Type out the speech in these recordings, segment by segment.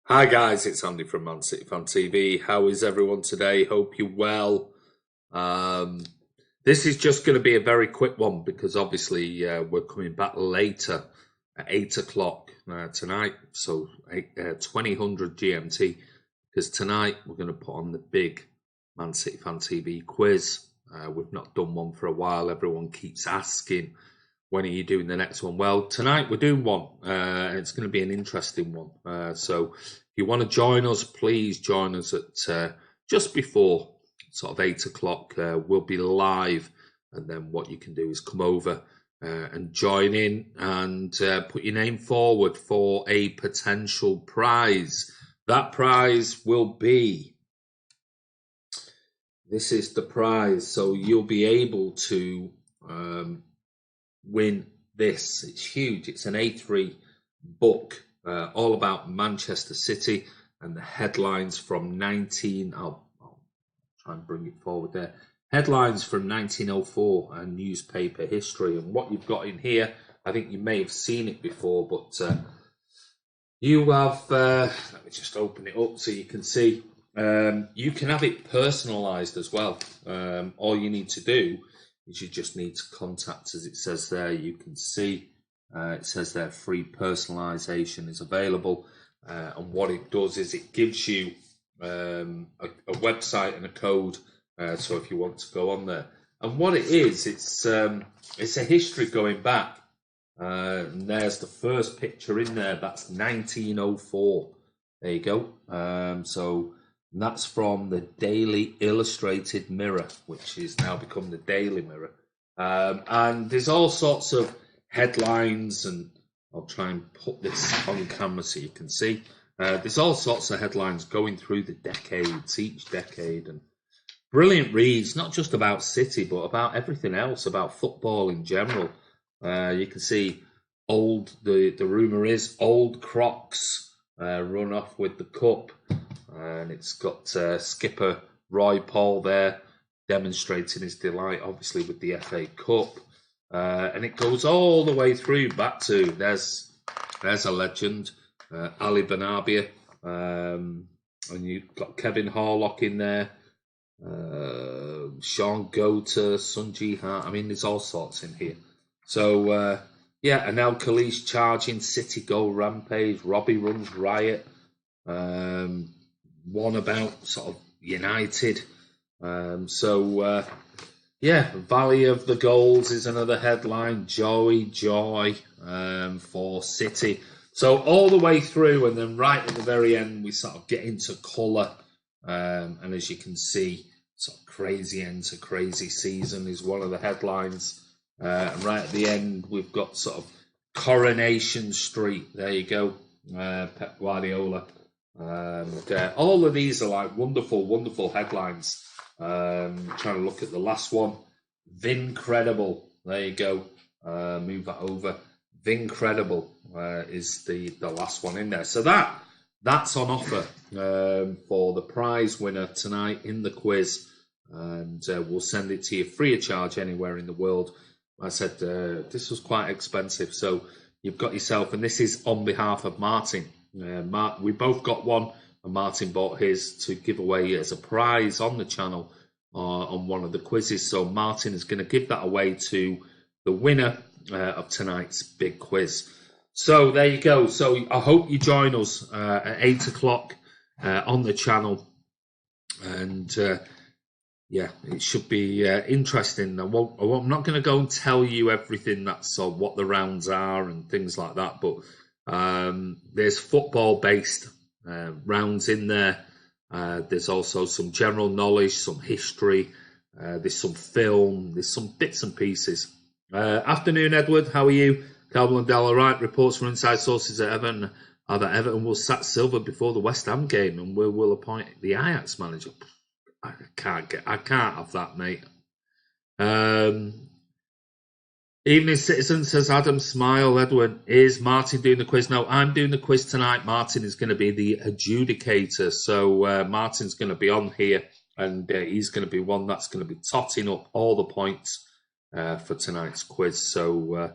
Hi guys, it's Andy from Man City Fan TV. How is everyone today? Hope you're well. Um, this is just going to be a very quick one because obviously we're coming back later at 8 o'clock tonight, so 2000 GMT, because tonight we're going to put on the big Man City Fan TV quiz. We've not done one for a while. Everyone keeps asking, when are you doing the next one? Well, tonight we're doing one, and it's going to be an interesting one. So if you want to join us, please join us at just before sort of 8 o'clock. We'll be live, and then what you can do is come over and join in and put your name forward for a potential prize. That prize will be, this is the prize, so you'll be able to win this. It's huge. It's an A3 book all about Manchester City and the headlines from I'll try and bring it forward there. Headlines from 1904 and newspaper history. And what you've got in here, I think you may have seen it before, but you have, let me just open it up so you can see. You can have it personalised as well. All you need to do is you just need to contact, as it says there. You can see it says there free personalisation is available. And what it does is it gives you a website and a code. So if you want to go on there. And what it is, it's a history going back. And there's the first picture in there. That's 1904. There you go. So that's from the Daily Illustrated Mirror, which is now become the Daily Mirror. And there's all sorts of headlines, and I'll try and put this on camera so you can see. There's all sorts of headlines going through the decades, each decade, and brilliant reads, not just about City, but about everything else, about football in general. You can see the rumour is old Crocs run off with the cup. And it's got skipper Roy Paul there demonstrating his delight, obviously, with the FA Cup. And it goes all the way through back to, there's a legend, Ali Benabia. And you've got Kevin Harlock in there, Sean Gota, Sunji Hart. I mean, there's all sorts in here. So, yeah, and now Khalees charging, City go rampage, Robbie runs riot. One about sort of United. Yeah, Valley of the Goals is another headline. Joy for City. So all the way through, and then right at the very end, we sort of get into colour. And as you can see, sort of crazy end to crazy season is one of the headlines. And right at the end, we've got sort of Coronation Street. There you go, Pep Guardiola. All of these are like wonderful headlines. Trying to look at the last one. Vincredible. There you go. Move that over. Vincredible is the last one in there. So that's on offer for the prize winner tonight in the quiz. And we'll send it to you free of charge anywhere in the world. I said this was quite expensive. So you've got yourself, and this is on behalf of Martin. We both got one, and Martin bought his to give away as a prize on the channel on one of the quizzes. So Martin is going to give that away to the winner of tonight's big quiz. So there you go. So I hope you join us at 8 o'clock on the channel. And yeah, it should be interesting. I'm not going to go and tell you everything that's what the rounds are and things like that, but there's football-based rounds in there. There's also some general knowledge, some history. There's some film. There's some bits and pieces. Afternoon, Edward. How are you? Carl Lundell, right. Reports from inside sources at Everton are that Everton will sack Silva before the West Ham game and will appoint the Ajax manager. I can't have that, mate. Evening Citizen says Adam Smile. Edward, is Martin doing the quiz? No, I'm doing the quiz tonight. Martin is going to be the adjudicator. So Martin's going to be on here, and he's going to be one that's going to be totting up all the points for tonight's quiz. So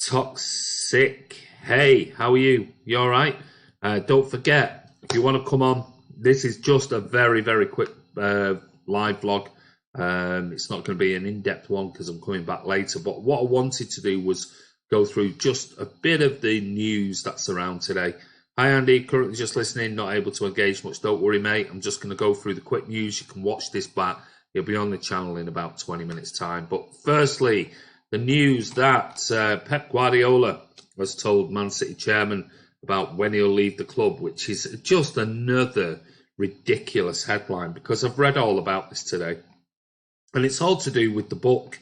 Toxic, hey, how are you? You all right? Don't forget, if you want to come on, this is just a very, very quick live vlog. It's not going to be an in-depth one because I'm coming back later. But what I wanted to do was go through just a bit of the news that's around today. Hi, Andy. Currently just listening, not able to engage much. Don't worry, mate. I'm just going to go through the quick news. You can watch this back. It'll be on the channel in about 20 minutes' time. But firstly, the news that Pep Guardiola has told Man City chairman about when he'll leave the club, which is just another ridiculous headline because I've read all about this today. And it's all to do with the book,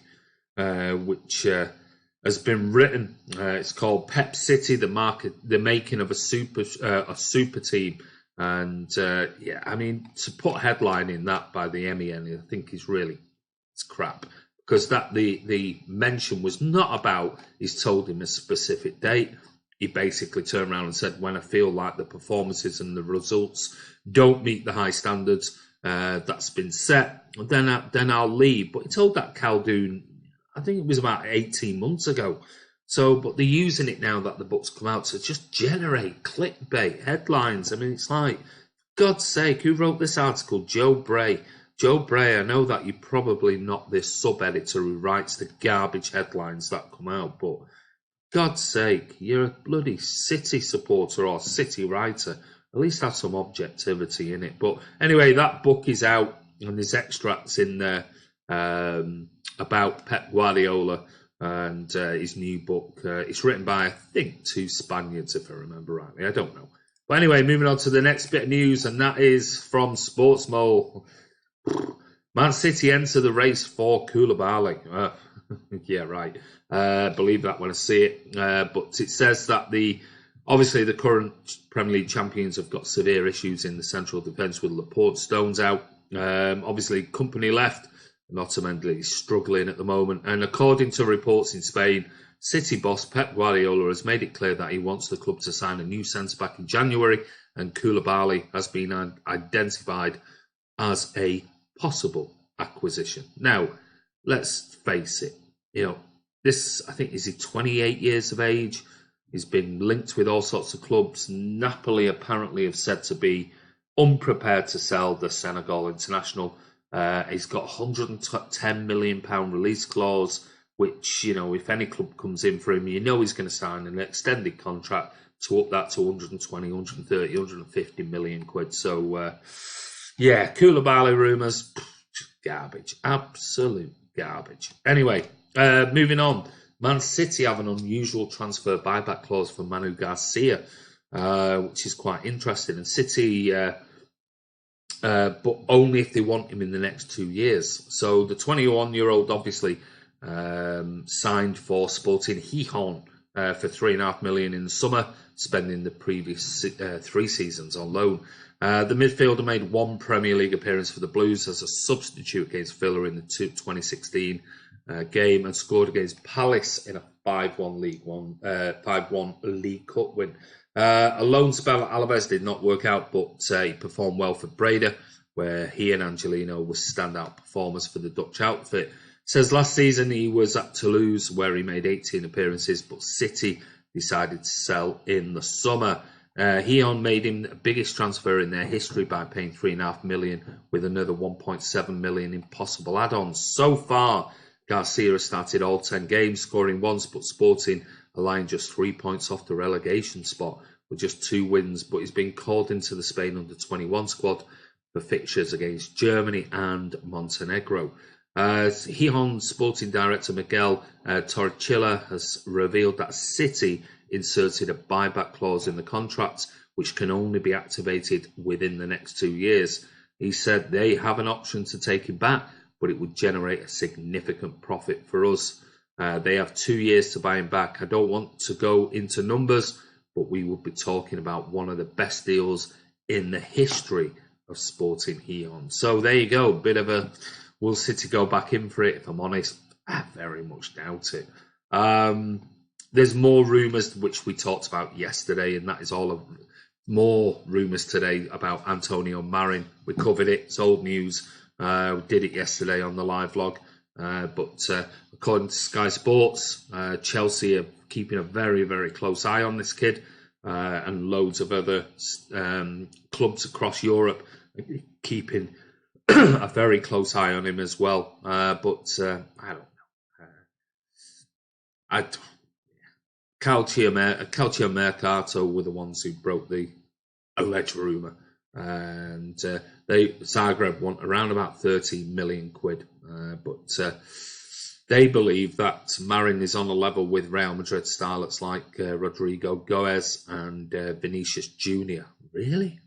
which has been written. It's called Pep City, the making of a super team. And yeah, I mean, to put a headline in that by the MEN, I think it's crap. Because the mention was not about he's told him a specific date. He basically turned around and said, when I feel like the performances and the results don't meet the high standards that's been set, then I'll leave. But he told that Khaldoon, I think it was about 18 months ago. So, but they're using it now that the book's come out to just generate clickbait headlines. I mean, it's like, for God's sake, who wrote this article? Joe Bray. Joe Bray, I know that you're probably not this sub-editor who writes the garbage headlines that come out, but God's sake, you're a bloody City supporter or City writer. At least have some objectivity in it. But anyway, that book is out, and there's extracts in there about Pep Guardiola and his new book. It's written by, I think, 2 Spaniards, if I remember rightly. I don't know. But anyway, moving on to the next bit of news, and that is from Sportsmole. Man City enter the race for Koulibaly. Yeah, right. Believe that when I see it. But it says that obviously the current Premier League champions have got severe issues in the central defence with Laporte, Stones out. Obviously, Company left. Otamendi is struggling at the moment. And according to reports in Spain, City boss Pep Guardiola has made it clear that he wants the club to sign a new centre-back in January, and Koulibaly has been identified as a possible acquisition. Now, let's face it, this, I think, is he 28 years of age? He's been linked with all sorts of clubs. Napoli apparently have said to be unprepared to sell the Senegal international. He's got £110 million release clause, which, if any club comes in for him, he's going to sign an extended contract to up that to 120, 130, 150 million quid. So, yeah, Koulibaly rumours, garbage, absolute garbage. Anyway, moving on. Man City have an unusual transfer buyback clause for Manu Garcia, which is quite interesting. And City, but only if they want him in the next 2 years. So the 21-year-old obviously signed for Sporting Gijón for $3.5 million in the summer, spending the previous 3 seasons on loan. The midfielder made 1 Premier League appearance for the Blues as a substitute against Villa in the 2016 game, and scored against Palace in a 5-1 League Cup win. A loan spell at Alaves did not work out, but he performed well for Breda, where he and Angelino were standout performers for the Dutch outfit. Says last season he was at Toulouse, where he made 18 appearances, but City decided to sell in the summer. Gijón made him the biggest transfer in their history by paying $3.5 million, with another $1.7 million in possible add-ons. So far, Garcia has started all 10 games, scoring once, but Sporting are lying just 3 points off the relegation spot with just 2 wins. But he's been called into the Spain under-21 squad for fixtures against Germany and Montenegro. Gijón Sporting Director Miguel Torrecilla has revealed that City inserted a buyback clause in the contract, which can only be activated within the next 2 years. He said they have an option to take him back, but it would generate a significant profit for us. They have 2 years to buy him back. I don't want to go into numbers, but we would be talking about one of the best deals in the history of Sporting Gijón. So there you go. Bit of a, will City go back in for it? If I'm honest, I very much doubt it. There's more rumours, which we talked about yesterday, and that is all of more rumours today about Antonio Marin. We covered it. It's old news. We did it yesterday on the live vlog. But according to Sky Sports, Chelsea are keeping a very, very close eye on this kid. and loads of other clubs across Europe keeping a very close eye on him as well. But I don't know. Calcio Mercato were the ones who broke the alleged rumour, and Zagreb want around about 30 million quid, but they believe that Marin is on a level with Real Madrid starlets like Rodrigo Goes and Vinicius Junior. Really?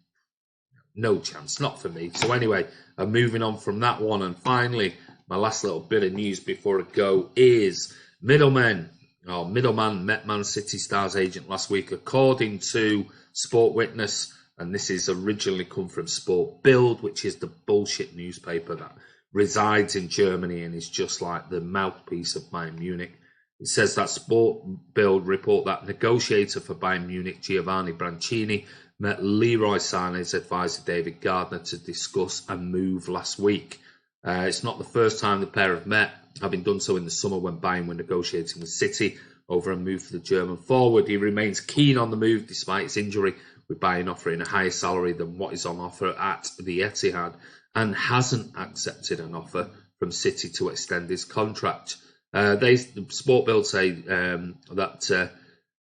No chance, not for me. So anyway, moving on from that one, and finally, my last little bit of news before I go is Middleman met Man City Stars agent last week, according to Sport Witness, and this is originally come from Sport Bild, which is the bullshit newspaper that resides in Germany and is just like the mouthpiece of Bayern Munich. It says that Sport Bild report that negotiator for Bayern Munich, Giovanni Brancini, met Leroy Sané's advisor David Gardner to discuss a move last week. It's not the first time the pair have met, having done so in the summer when Bayern were negotiating with City over a move for the German forward. He remains keen on the move despite his injury, with Bayern offering a higher salary than what is on offer at the Etihad, and hasn't accepted an offer from City to extend his contract. Sport Bild say that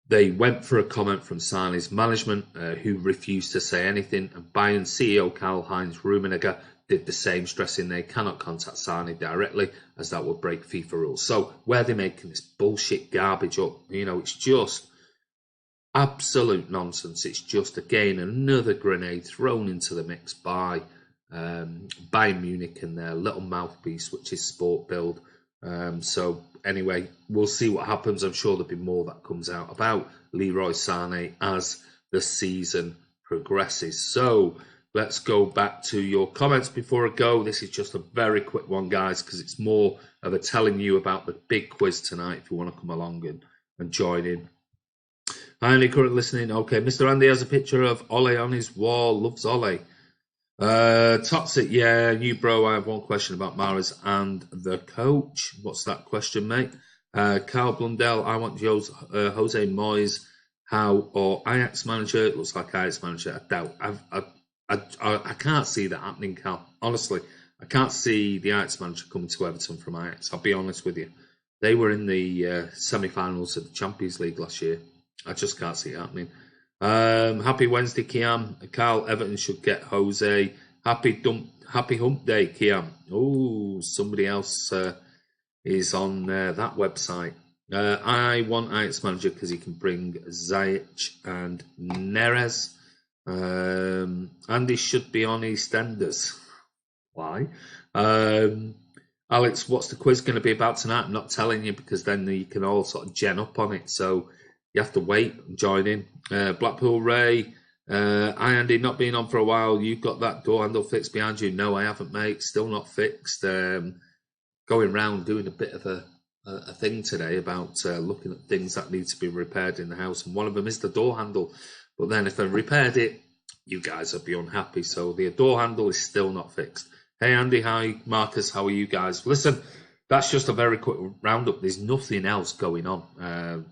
they went for a comment from Sané's management, who refused to say anything, and Bayern CEO Karl-Heinz Rummenigge did the same, stressing they cannot contact Sané directly, as that would break FIFA rules. So where they're making this bullshit garbage up, it's just absolute nonsense. It's just, again, another grenade thrown into the mix by Bayern Munich and their little mouthpiece, which is Sport Bild. So anyway, we'll see what happens. I'm sure there'll be more that comes out about Leroy Sané as the season progresses. So let's go back to your comments before I go. This is just a very quick one, guys, because it's more of a telling you about the big quiz tonight if you want to come along and join in. Hi, Andy, currently listening. Okay, Mr. Andy has a picture of Ole on his wall. Loves Ole. Toxic, yeah, you bro, I have one question about Mahrez and the coach. What's that question, mate? Carl Blundell, I want Jose Moyes or Ajax manager. It looks like Ajax manager. I doubt. I can't see that happening, Cal. Honestly, I can't see the Ajax manager coming to Everton from Ajax. I'll be honest with you. They were in the semi-finals of the Champions League last year. I just can't see it happening. Happy Wednesday, Kiam. Carl, Everton should get Jose. Happy hump day, Kiam. Oh, somebody else is on that website. I want Ajax manager because he can bring Ziyech and Neres. Andy should be on EastEnders. Why? Alex, what's the quiz going to be about tonight? I'm not telling you, because then you can all sort of gen up on it. So you have to wait and join in. Blackpool Ray, hi Andy, not been on for a while. You've got that door handle fixed behind you. No, I haven't, mate. Still not fixed. Going round doing a bit of a thing today about looking at things that need to be repaired in the house. And one of them is the door handle. But then if I repaired it, you guys would be unhappy. So the door handle is still not fixed. Hey Andy, hi Marcus, how are you guys? Listen, that's just a very quick roundup. There's nothing else going on.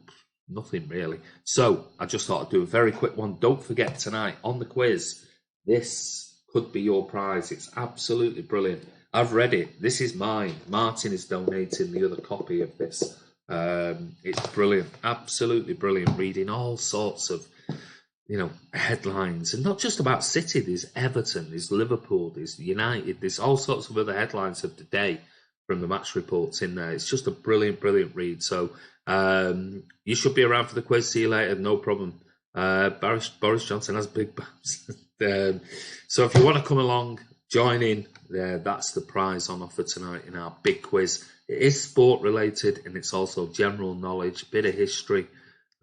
Nothing really. So I just thought I'd do a very quick one. Don't forget tonight on the quiz, this could be your prize. It's absolutely brilliant. I've read it. This is mine. Martin is donating the other copy of this. It's brilliant. Absolutely brilliant. Reading all sorts of, headlines. And not just about City. There's Everton, there's Liverpool, there's United. There's all sorts of other headlines of the day from the match reports in there. It's just a brilliant, brilliant read. So you should be around for the quiz. See you later. No problem. Boris Johnson has big bums. So if you want to come along, join in. That's the prize on offer tonight in our big quiz. It is sport related, and it's also general knowledge, a bit of history,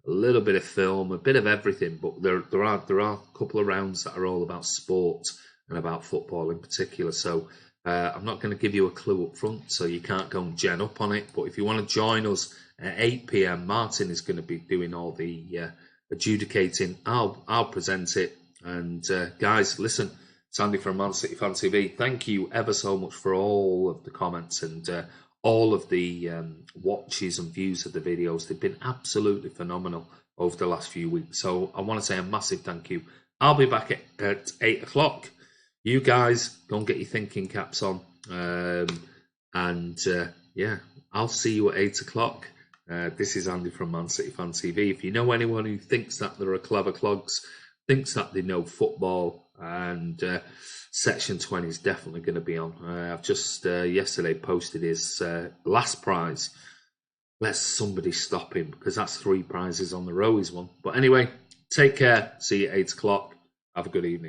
a little bit of film, a bit of everything. But there are a couple of rounds that are all about sport and about football in particular. So I'm not going to give you a clue up front, so you can't go and gen up on it. But if you want to join us at 8 p.m, Martin is going to be doing all the adjudicating. I'll present it. And guys, listen, Sandy from Man City Fan TV, thank you ever so much for all of the comments and all of the watches and views of the videos. They've been absolutely phenomenal over the last few weeks. So I want to say a massive thank you. I'll be back at 8 o'clock. You guys, go and get your thinking caps on. Yeah, I'll see you at 8 o'clock. This is Andy from Man City Fan TV. If you know anyone who thinks that they're a clever clogs, thinks that they know football, and Section 20 is definitely going to be on. I've just yesterday posted his last prize. Let somebody stop him, because that's 3 prizes on the row he's won. But anyway, take care. See you at 8 o'clock. Have a good evening.